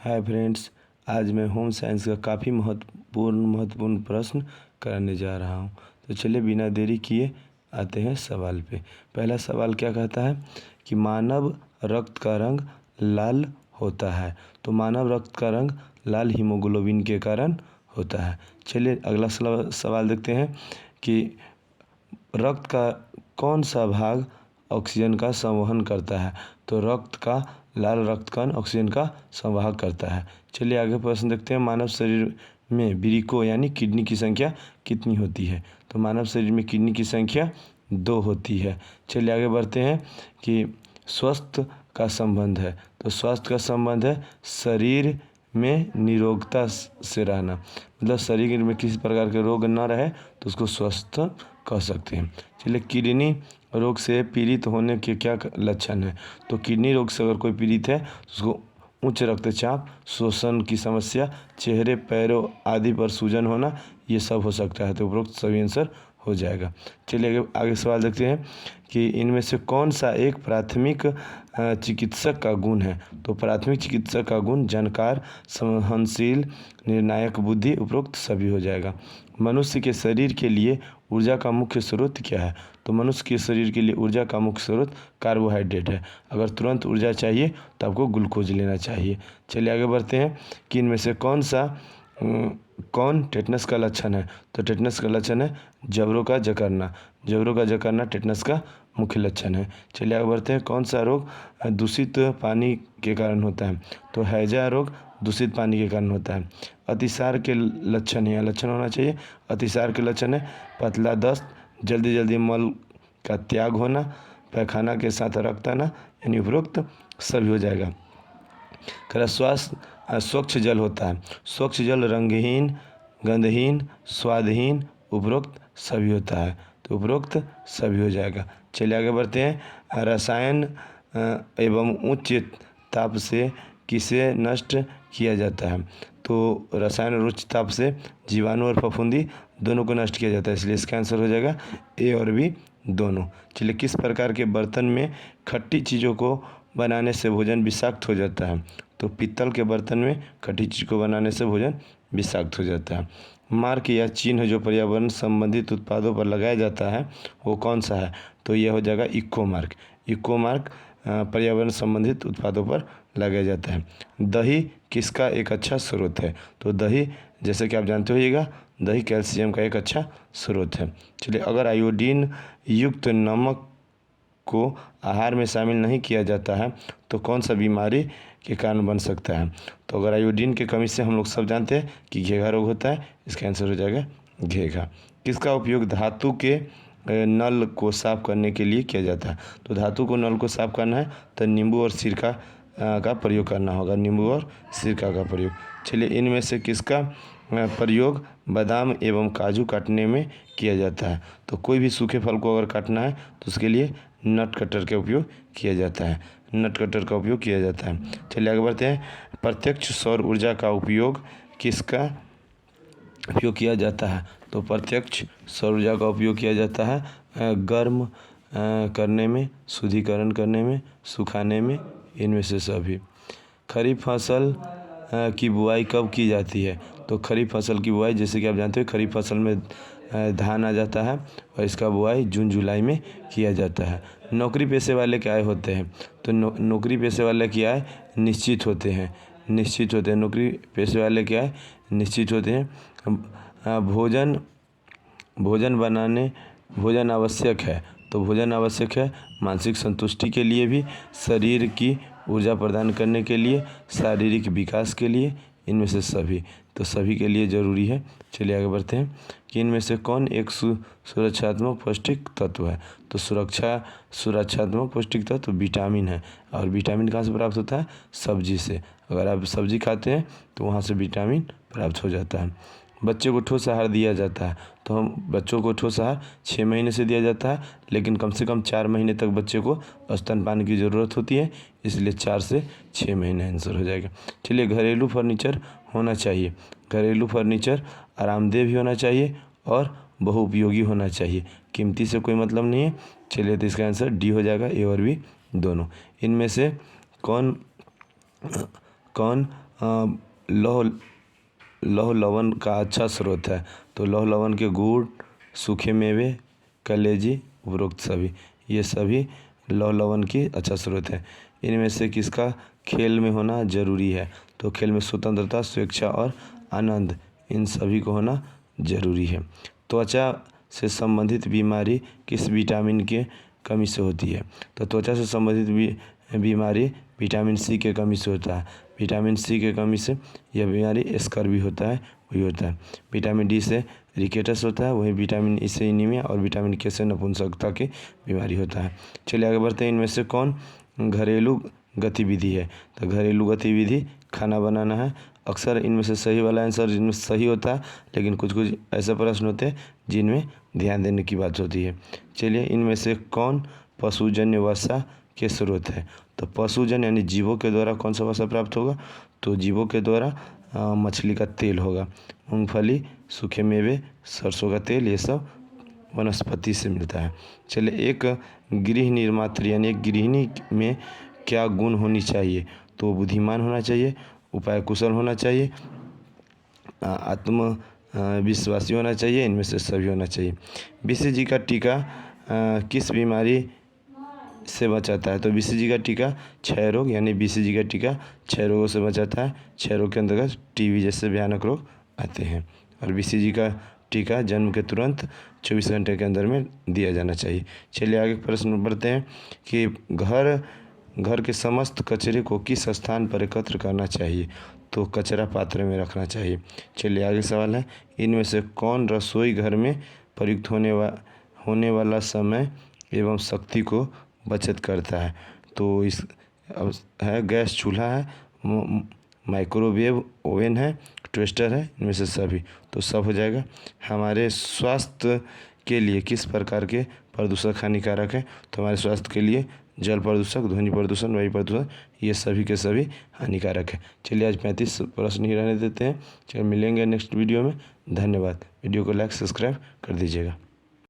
Hi friends, आज मैं home science का काफ़ी महत्वपूर्ण प्रश्न कराने जा रहा हूँ। तो चलिए बिना देरी किए आते हैं सवाल पे। पहला सवाल क्या कहता है कि मानव रक्त का रंग लाल होता है। तो मानव रक्त का रंग लाल हीमोग्लोबिन के कारण होता है। चलिए अगला सवाल देखते हैं कि रक्त का कौन सा भाग ऑक्सीजन का संवहन करता है। तो रक्त का लाल रक्त कण ऑक्सीजन का संवाहक करता है। चलिए आगे प्रश्न देखते हैं, मानव शरीर में वृक्कों यानी किडनी की संख्या कितनी होती है। तो मानव शरीर में किडनी की संख्या 2 होती है। चलिए आगे बढ़ते हैं कि स्वास्थ्य का संबंध है। तो स्वास्थ्य का संबंध है शरीर में निरोगता से रहना, मतलब शरीर में किसी प्रकार के रोग न रहे तो उसको स्वस्थ कह सकते हैं। चलिए किडनी रोग से पीड़ित होने के क्या लक्षण है। तो किडनी रोग से अगर कोई पीड़ित है तो उसको उच्च रक्तचाप, श्वसन की समस्या, चेहरे पैरों आदि पर सूजन होना, ये सब हो सकता है। तो उपरोक्त सभी आंसर हो जाएगा। चलिए आगे सवाल देखते हैं कि इनमें से कौन सा एक प्राथमिक चिकित्सक का गुण है। तो प्राथमिक चिकित्सक का गुण जानकार, सहनशील, निर्णायक बुद्धि, उपरोक्त सभी हो जाएगा। मनुष्य के शरीर के लिए ऊर्जा का मुख्य स्रोत क्या है। तो मनुष्य के शरीर के लिए ऊर्जा का मुख्य स्रोत कार्बोहाइड्रेट है। अगर तुरंत ऊर्जा चाहिए तो आपको ग्लूकोज लेना चाहिए। चलिए आगे बढ़ते हैं कि इनमें से कौन टेटनस का लक्षण है। तो टेटनस का लक्षण है जबड़ों का जकड़ना। जबड़ों का जकड़ना टेटनस का मुख्य लक्षण है। चलिए आगे बढ़ते हैं, कौन सा रोग दूषित पानी के कारण होता है। तो हैजा रोग दूषित पानी के कारण होता है। अतिसार के लक्षण है, लक्षण होना चाहिए। अतिसार के लक्षण है पतला दस्त, जल्दी जल्दी मल का त्याग होना, पैखाना के साथ रक्त आना, यानी उपरोक्त सभी हो जाएगा। स्वच्छ जल होता है। स्वच्छ जल रंगहीन, गंधहीन, स्वादहीन, उपरोक्त सभी होता है। तो उपरोक्त सभी हो जाएगा। चलिए आगे बढ़ते हैं, रसायन एवं उच्च ताप से किसे नष्ट किया जाता है। तो रसायन और उच्च ताप से जीवाणु और फफूंदी दोनों को नष्ट किया जाता है, इसलिए इसका आंसर हो जाएगा ए और बी दोनों। चलिए किस प्रकार के बर्तन में खट्टी चीज़ों को बनाने से भोजन विषाक्त हो जाता है। तो पीतल के बर्तन में खट्टी चीज़ को बनाने से भोजन विषाक्त हो जाता है। मार्क या चिन्ह जो पर्यावरण संबंधित उत्पादों पर लगाया जाता है वो कौन सा है। तो यह हो जाएगा इको मार्क। इको मार्क पर्यावरण संबंधित उत्पादों पर लगाया जाता है। दही किसका एक अच्छा स्रोत है। तो दही, जैसे कि आप जानते होइएगा, दही कैल्शियम का एक अच्छा स्रोत है। चलिए अगर आयोडीन युक्त नमक को आहार में शामिल नहीं किया जाता है तो कौन सा बीमारी के कारण बन सकता है। तो अगर आयोडीन की कमी से हम लोग सब जानते हैं कि घेघा रोग होता है, इसका आंसर हो जाएगा घेघा। किसका उपयोग धातु के नल को साफ करने के लिए किया जाता है। तो धातु को नल को साफ करना है तो नींबू और सिरका का प्रयोग करना होगा, नींबू और सिरका का प्रयोग। चलिए इनमें से किसका प्रयोग बादाम एवं काजू काटने में किया जाता है। तो कोई भी सूखे फल को अगर काटना है तो उसके लिए नट कटर का उपयोग किया जाता है, नट कटर का उपयोग किया जाता है। चलिए आगे बढ़ते हैं, प्रत्यक्ष सौर ऊर्जा का उपयोग किसका उपयोग किया जाता है। तो प्रत्यक्ष सौर ऊर्जा का उपयोग किया जाता है गर्म करने में, शुद्धिकरण करने में, सुखाने में, इनमें से सभी। खरीफ फसल की बुआई कब की जाती है। तो खरीफ फसल की बुआई, जैसे कि आप जानते हो, खरीफ फसल में धान आ जाता है और इसका बुआई जून जुलाई में किया जाता है। नौकरी पेशे वाले क्या होते हैं। तो नौकरी पेशे वाले क्या है, निश्चित होते हैं, निश्चित होते हैं। नौकरी पेशे वाले क्या है, निश्चित होते हैं। भोजन आवश्यक है। तो भोजन आवश्यक है मानसिक संतुष्टि के लिए भी, शरीर की ऊर्जा प्रदान करने के लिए, शारीरिक विकास के लिए, इनमें से सभी। तो सभी के लिए ज़रूरी है। चलिए आगे बढ़ते हैं कि इनमें से कौन एक सुरक्षात्मक पौष्टिक तत्व है। तो सुरक्षात्मक पौष्टिक तत्व विटामिन है। और विटामिन कहाँ से प्राप्त होता है, सब्जी से। अगर आप सब्जी खाते हैं तो वहाँ से विटामिन प्राप्त हो जाता है। बच्चे को ठोस आहार दिया जाता है। तो हम बच्चों को ठोस आहार 6 महीने से दिया जाता है, लेकिन कम से कम 4 महीने तक बच्चे को स्तनपान की ज़रूरत होती है, इसलिए 4 से 6 महीने आंसर हो जाएगा। चलिए घरेलू फर्नीचर होना चाहिए। घरेलू फर्नीचर आरामदेह भी होना चाहिए और बहुउपयोगी होना चाहिए, कीमती से कोई मतलब नहीं है। चलिए तो इसका आंसर डी हो जाएगा, ए और बी दोनों। इनमें से कौन लौह लवण का अच्छा स्रोत है। तो लौह लवण के गुड़, सूखे मेवे, कलेजी, उपरोक्त सभी, ये सभी लौह लवण की अच्छा स्रोत है। इनमें से किसका खेल में होना जरूरी है? तो खेल में स्वतंत्रता, स्वेच्छा और आनंद, इन सभी को होना जरूरी है। त्वचा से संबंधित बीमारी किस विटामिन के कमी से होती है? तो त्वचा से संबंधित बीमारी विटामिन सी के कमी से होता है। विटामिन सी के कमी से यह बीमारी स्कर्वी होता है, वही होता है। विटामिन डी से रिकेटस होता है, वही विटामिन ई से एनीमिया और विटामिन के से नपुंसकता की बीमारी होता है। चलिए आगे बढ़ते हैं। इनमें से कौन घरेलू गतिविधि है? तो घरेलू गतिविधि खाना बनाना है। अक्सर इनमें से सही वाला आंसर जिनमें सही होता है, लेकिन कुछ कुछ ऐसे प्रश्न होते हैं जिनमें ध्यान देने की बात होती है। चलिए, इनमें से कौन पशुजन्य वसा के स्रोत है? तो पशुजन्य यानी जीवों के द्वारा कौन सा वसा प्राप्त होगा? तो जीवों के द्वारा मछली का तेल होगा। मूंगफली, सूखे मेवे, सरसों का तेल, ये सब वनस्पति से मिलता है। चलिए, एक गृह निर्मात्री यानी एक गृहिणी में क्या गुण होनी चाहिए? तो बुद्धिमान होना चाहिए, उपाय कुशल होना चाहिए, आत्म विश्वासी होना चाहिए, इनमें से सभी होना चाहिए। बीसीजी का टीका किस बीमारी से बचाता है? तो बीसीजी का टीका क्षय रोग यानी बीसीजी का टीका क्षय रोगों से बचाता है। क्षय रोग के अंतर्गत टीबी जैसे भयानक रोग आते हैं। और बीसीजी का टीका जन्म के तुरंत 24 घंटे के अंदर में दिया जाना चाहिए। चलिए आगे प्रश्न बढ़ते हैं कि घर के समस्त कचरे को किस स्थान पर एकत्र करना चाहिए? तो कचरा पात्र में रखना चाहिए। चलिए आगे सवाल है, इनमें से कौन रसोई घर में प्रयुक्त होने वाला समय एवं शक्ति को बचत करता है? तो इस है गैस चूल्हा है, माइक्रोवेव ओवन है, टोस्टर है, इनमें से सभी। तो सब हो जाएगा। हमारे स्वास्थ्य के लिए किस प्रकार के प्रदूषक हानिकारक है? तो हमारे स्वास्थ्य के लिए जल प्रदूषक, ध्वनि प्रदूषण, वायु प्रदूषण, ये सभी के सभी हानिकारक है। चलिए आज 35 प्रश्न ही रहने देते हैं। चलिए मिलेंगे नेक्स्ट वीडियो में। धन्यवाद। वीडियो को लाइक सब्सक्राइब कर दीजिएगा।